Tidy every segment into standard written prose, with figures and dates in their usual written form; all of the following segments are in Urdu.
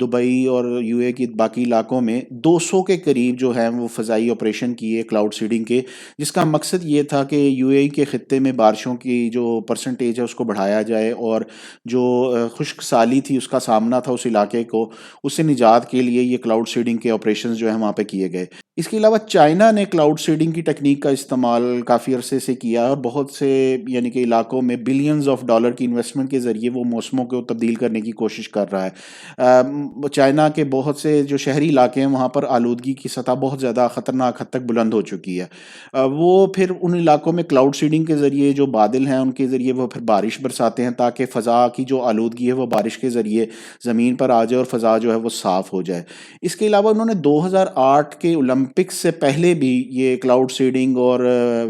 دبئی اور یو اے کی باقی علاقوں میں 200 کے قریب جو ہیں وہ فضائی آپریشن کیے کلاؤڈ سیڈنگ کے، جس کا مقصد یہ تھا کہ یو اے کے خطے میں بارشوں کی جو پرسنٹیج ہے اس کو بڑھایا جائے، اور جو خشک سالی تھی اس کا سامنا تھا اس علاقے کو، اس سے نجات کے لیے یہ کلاؤڈ سیڈنگ کے آپریشنز جو ہیں وہاں پہ کیے گئے۔ اس کے علاوہ چائنا نے کلاؤڈ سیڈنگ کی ٹیکنیک کا استعمال کافی عرصے سے کیا، اور بہت سے یعنی کہ علاقوں میں بلینز آف ڈالر کی انویسٹمنٹ کے ذریعے وہ موسموں کو تبدیل کرنے کی کوشش کر رہا ہے۔ چائنا کے بہت سے جو شہری علاقے ہیں وہاں پر آلودگی کی سطح بہت زیادہ خطرناک حد تک بلند ہو چکی ہے۔ وہ پھر ان علاقوں میں کلاؤڈ سیڈنگ کے ذریعے جو بادل ہیں ان کے ذریعے وہ پھر بارش برساتے ہیں، تاکہ فضا کی جو آلودگی ہے وہ بارش کے ذریعے زمین پر آ جائے اور فضا جو ہے وہ صاف ہو جائے۔ اس کے علاوہ انہوں نے 2008 کے اولمپکس سے پہلے بھی یہ کلاؤڈ سیڈنگ اور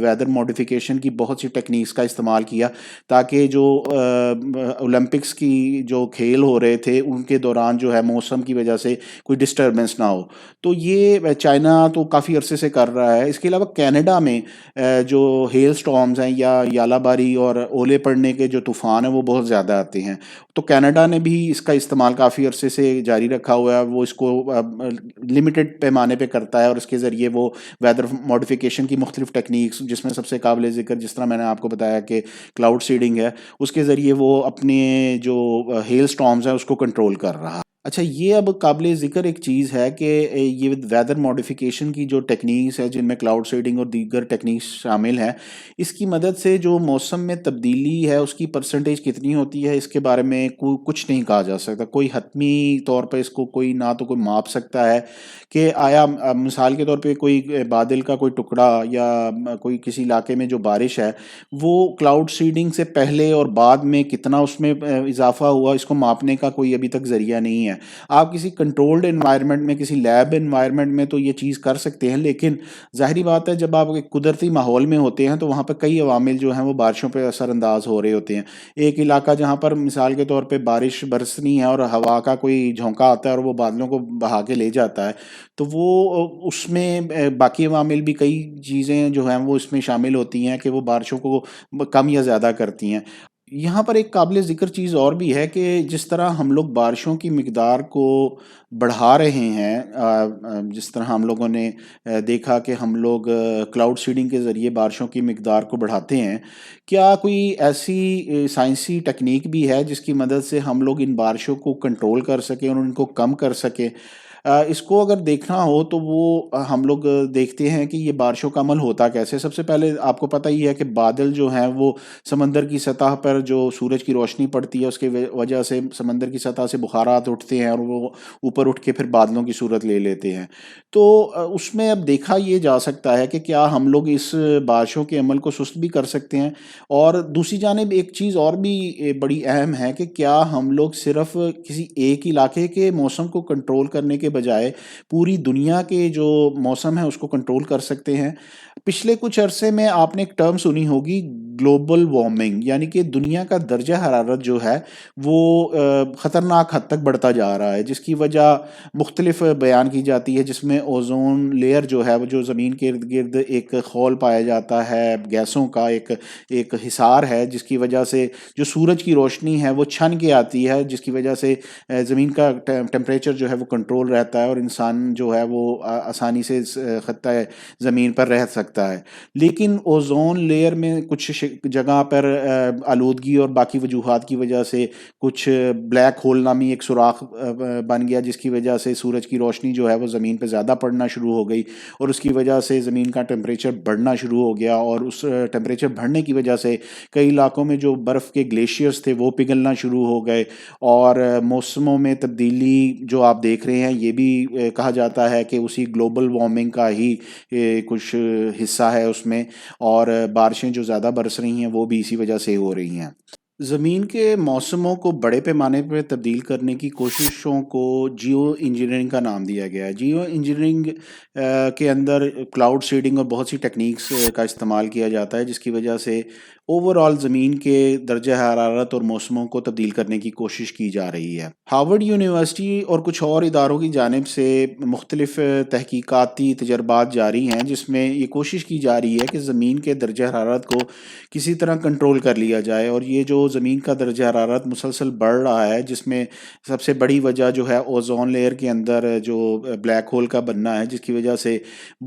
ویدر ماڈیفیکیشن کی بہت سی ٹیکنیکس کا استعمال کیا، تاکہ جو اولمپکس کی جو کھیل ہو رہے تھے ان کے دوران جو ہے موسم کی وجہ سے کوئی ڈسٹربنس نہ ہو۔ تو یہ چائنا تو کافی عرصے سے کر رہا ہے۔ اس کے علاوہ کینیڈا میں جو ہیل سٹارمز ہیں یا یالہ باری اور اولے پڑنے کے جو طوفان ہیں وہ بہت زیادہ آتے ہیں، تو کینیڈا نے بھی اس کا استعمال کافی عرصے سے جاری رکھا ہوا ہے۔ وہ اس کو لمیٹڈ پیمانے پہ کرتا ہے، اور اس کے ذریعے وہ ویدر ماڈیفیکیشن کی مختلف ٹیکنیکس، جس میں سب سے قابل ذکر جس طرح میں نے آپ کو بتایا کہ کلاؤڈ سیڈنگ ہے، اس کے ذریعے وہ اپنے جو ہیل سٹارمز ہیں اس کو کنٹرول کر رہا۔ اچھا، یہ اب قابل ذکر ایک چیز ہے کہ یہ ویدر ماڈیفیکیشن کی جو ٹیکنیکس ہے جن میں کلاؤڈ سیڈنگ اور دیگر ٹیکنیکس شامل ہیں، اس کی مدد سے جو موسم میں تبدیلی ہے اس کی پرسنٹیج کتنی ہوتی ہے اس کے بارے میں کچھ نہیں کہا جا سکتا۔ کوئی حتمی طور پہ اس کو کوئی نہ تو کوئی ماپ سکتا ہے کہ آیا مثال کے طور پہ کوئی بادل کا کوئی ٹکڑا یا کوئی کسی علاقے میں جو بارش ہے وہ کلاؤڈ سیڈنگ سے پہلے اور بعد میں کتنا اس میں اضافہ ہوا، اس کو ماپنے کا کوئی ابھی تک ذریعہ نہیں ہے۔ آپ کسی کنٹرولڈ انوائرمنٹ میں، کسی لیب انوائرمنٹ میں تو یہ چیز کر سکتے ہیں، لیکن ظاہری بات ہے جب آپ ایک قدرتی ماحول میں ہوتے ہیں تو وہاں پہ کئی عوامل جو ہیں وہ بارشوں پہ اثر انداز ہو رہے ہوتے ہیں۔ ایک علاقہ جہاں پر مثال کے طور پہ بارش برسنی ہے اور ہوا کا کوئی جھونکا آتا ہے اور وہ بادلوں کو بہا کے لے جاتا ہے، تو وہ اس میں باقی عوامل بھی کئی چیزیں جو ہیں وہ اس میں شامل ہوتی ہیں کہ وہ بارشوں کو کم یا زیادہ کرتی ہیں۔ یہاں پر ایک قابل ذکر چیز اور بھی ہے کہ جس طرح ہم لوگ بارشوں کی مقدار کو بڑھا رہے ہیں، جس طرح ہم لوگوں نے دیکھا کہ ہم لوگ کلاؤڈ سیڈنگ کے ذریعے بارشوں کی مقدار کو بڑھاتے ہیں، کیا کوئی ایسی سائنسی ٹیکنیک بھی ہے جس کی مدد سے ہم لوگ ان بارشوں کو کنٹرول کر سکیں اور ان کو کم کر سکیں؟ اس کو اگر دیکھنا ہو تو وہ ہم لوگ دیکھتے ہیں کہ یہ بارشوں کا عمل ہوتا کیسے۔ سب سے پہلے آپ کو پتہ ہی ہے کہ بادل جو ہیں وہ سمندر کی سطح پر جو سورج کی روشنی پڑتی ہے اس کی وجہ سے سمندر کی سطح سے بخارات اٹھتے ہیں اور وہ اوپر اٹھ کے پھر بادلوں کی صورت لے لیتے ہیں۔ تو اس میں اب دیکھا یہ جا سکتا ہے کہ کیا ہم لوگ اس بارشوں کے عمل کو سست بھی کر سکتے ہیں، اور دوسری جانب ایک چیز اور بھی بڑی اہم ہے کہ کیا ہم لوگ صرف کسی ایک علاقے کے موسم کو کنٹرول کرنے کے بجائے پوری دنیا کے جو موسم ہے اس کو کنٹرول کر سکتے ہیں۔ پچھلے کچھ عرصے میں آپ نے ایک ٹرم سنی ہوگی، گلوبل وارمنگ، یعنی کہ دنیا کا درجہ حرارت جو ہے وہ خطرناک حد تک بڑھتا جا رہا ہے، جس کی وجہ مختلف بیان کی جاتی ہے، جس میں اوزون لیئر جو ہے وہ جو زمین کے ارد گرد ایک خول پایا جاتا ہے، گیسوں کا ایک حصار ہے، جس کی وجہ سے جو سورج کی روشنی ہے وہ چھن کے آتی ہے، جس کی وجہ سے زمین کا ٹیمپریچر جو ہے وہ کنٹرول رہتا ہے اور انسان جو ہے وہ آسانی سے خطہ زمین پر رہ سکتا ہے۔ لیکن اوزون لیئر میں کچھ جگہ پر آلودگی اور باقی وجوہات کی وجہ سے کچھ بلیک ہول نامی ایک سوراخ بن گیا، جس کی وجہ سے سورج کی روشنی جو ہے وہ زمین پہ زیادہ پڑنا شروع ہو گئی، اور اس کی وجہ سے زمین کا ٹیمپریچر بڑھنا شروع ہو گیا، اور اس ٹیمپریچر بڑھنے کی وجہ سے کئی علاقوں میں جو برف کے گلیشیئرز تھے وہ پگھلنا شروع ہو گئے، اور موسموں میں تبدیلی جو آپ دیکھ رہے ہیں یہ بھی کہا جاتا ہے کہ اسی گلوبل وارمنگ کا ہی کچھ حصہ ہے اس میں، اور بارشیں جو زیادہ برس رہی ہیں وہ بھی اسی وجہ سے ہو رہی ہیں۔ زمین کے موسموں کو بڑے پیمانے پہ تبدیل کرنے کی کوششوں کو جیو انجینئرنگ کا نام دیا گیا ہے۔ جیو انجینئرنگ کے اندر کلاؤڈ سیڈنگ اور بہت سی ٹیکنیکس کا استعمال کیا جاتا ہے، جس کی وجہ سے اوور آل زمین کے درجہ حرارت اور موسموں کو تبدیل کرنے کی کوشش کی جا رہی ہے۔ ہارورڈ یونیورسٹی اور کچھ اور اداروں کی جانب سے مختلف تحقیقاتی تجربات جاری ہیں، جس میں یہ کوشش کی جا رہی ہے کہ زمین کے درجہ حرارت کو کسی طرح کنٹرول کر لیا جائے، اور یہ جو زمین کا درجہ حرارت مسلسل بڑھ رہا ہے، جس میں سب سے بڑی وجہ جو ہے اوزون لیئر کے اندر جو بلیک ہول کا بننا ہے، جس کی وجہ سے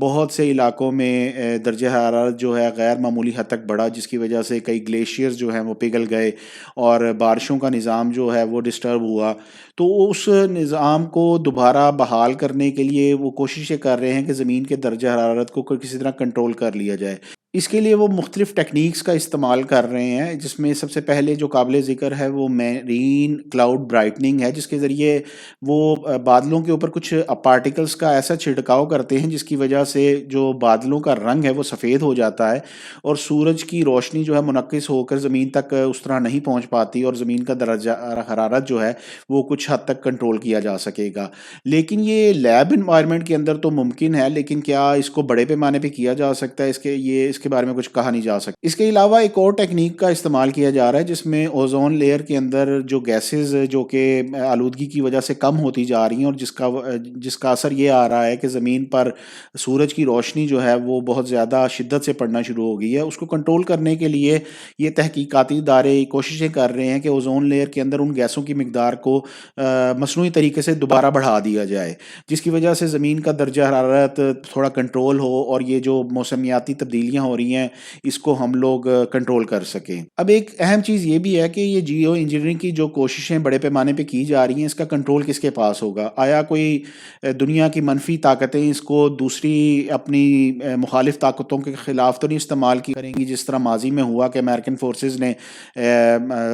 بہت سے علاقوں میں درجہ حرارت جو ہے غیر معمولی حد تک بڑھا، جس کی وجہ سے کئی گلیشیئرز جو ہیں وہ پگھل گئے اور بارشوں کا نظام جو ہے وہ ڈسٹرب ہوا۔ تو اس نظام کو دوبارہ بحال کرنے کے لیے وہ کوششیں کر رہے ہیں کہ زمین کے درجہ حرارت کو کسی طرح کنٹرول کر لیا جائے۔ اس کے لیے وہ مختلف ٹیکنیکس کا استعمال کر رہے ہیں، جس میں سب سے پہلے جو قابل ذکر ہے وہ میرین کلاؤڈ برائٹننگ ہے، جس کے ذریعے وہ بادلوں کے اوپر کچھ پارٹیکلز کا ایسا چھڑکاؤ کرتے ہیں جس کی وجہ سے جو بادلوں کا رنگ ہے وہ سفید ہو جاتا ہے اور سورج کی روشنی جو ہے منعکس ہو کر زمین تک اس طرح نہیں پہنچ پاتی اور زمین کا درجہ حرارت جو ہے وہ کچھ حد تک کنٹرول کیا جا سکے گا۔ لیکن یہ لیب انوائرمنٹ کے اندر تو ممکن ہے، لیکن کیا اس کو بڑے پیمانے پہ کیا جا سکتا ہے، اس کے بارے میں کچھ کہا نہیں جا سکتا۔ اس کے علاوہ ایک اور ٹیکنیک کا استعمال کیا جا رہا ہے جس میں اوزون لیئر کے اندر جو گیسز جو کہ آلودگی کی وجہ سے کم ہوتی جا رہی ہیں اور جس کا اثر یہ آ رہا ہے کہ زمین پر سورج کی روشنی جو ہے وہ بہت زیادہ شدت سے پڑنا شروع ہو گئی ہے، اس کو کنٹرول کرنے کے لیے یہ تحقیقاتی ادارے کوششیں کر رہے ہیں کہ اوزون لیئر کے اندر ان گیسوں کی مقدار کو مصنوعی طریقے سے دوبارہ بڑھا دیا جائے، جس کی وجہ سے زمین کا درجہ حرارت تھوڑا کنٹرول ہو اور یہ جو موسمیاتی تبدیلیاں ہو رہی ہیں اس کو ہم لوگ کنٹرول کر سکیں۔ اب ایک اہم چیز یہ بھی ہے کہ یہ جیو انجینئرنگ کی جو کوششیں بڑے پیمانے پہ کی جا رہی ہیں، اس کا کنٹرول کس کے پاس ہوگا؟ آیا کوئی دنیا کی منفی طاقتیں اس کو دوسری اپنی مخالف طاقتوں کے خلاف تو نہیں استعمال کریں گی، جس طرح ماضی میں ہوا کہ امریکن فورسز نے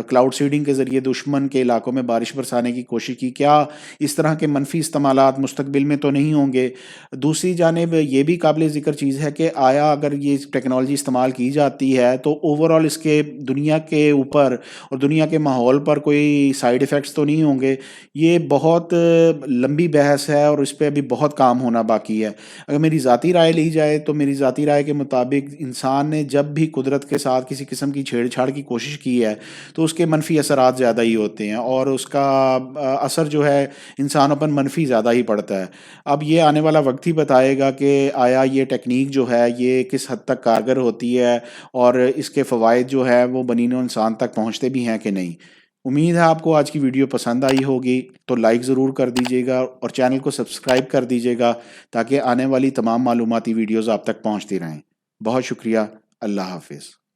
کلاؤڈ سیڈنگ کے ذریعے دشمن کے علاقوں میں بارش برسانے کی کوشش کی؟ کیا اس طرح کے منفی استعمالات مستقبل میں تو نہیں ہوں گے؟ دوسری جانب یہ بھی قابل ذکر چیز ہے کہ آیا اگر یہ ٹیکنالوجی استعمال کی جاتی ہے تو اوورآل اس کے دنیا کے اوپر اور دنیا کے ماحول پر کوئی سائیڈ ایفیکٹس تو نہیں ہوں گے؟ یہ بہت لمبی بحث ہے اور اس پہ ابھی بہت کام ہونا باقی ہے۔ اگر میری ذاتی رائے لی جائے تو میری ذاتی رائے کے مطابق انسان نے جب بھی قدرت کے ساتھ کسی قسم کی چھیڑ چھاڑ کی کوشش کی ہے تو اس کے منفی اثرات زیادہ ہی ہوتے ہیں اور اس کا اثر جو ہے انسانوں پر منفی زیادہ ہی پڑتا ہے۔ اب یہ آنے والا وقت ہی بتائے گا کہ آیا یہ ٹیکنیک جو ہے یہ کس حد تک کارگر ہوتی ہے اور اس کے فوائد جو ہے وہ بنی نوع انسان تک پہنچتے بھی ہیں کہ نہیں۔ امید ہے آپ کو آج کی ویڈیو پسند آئی ہوگی، تو لائک ضرور کر دیجیے گا اور چینل کو سبسکرائب کر دیجیے گا تاکہ آنے والی تمام معلوماتی ویڈیوز آپ تک پہنچتی رہیں۔ بہت شکریہ، اللہ حافظ۔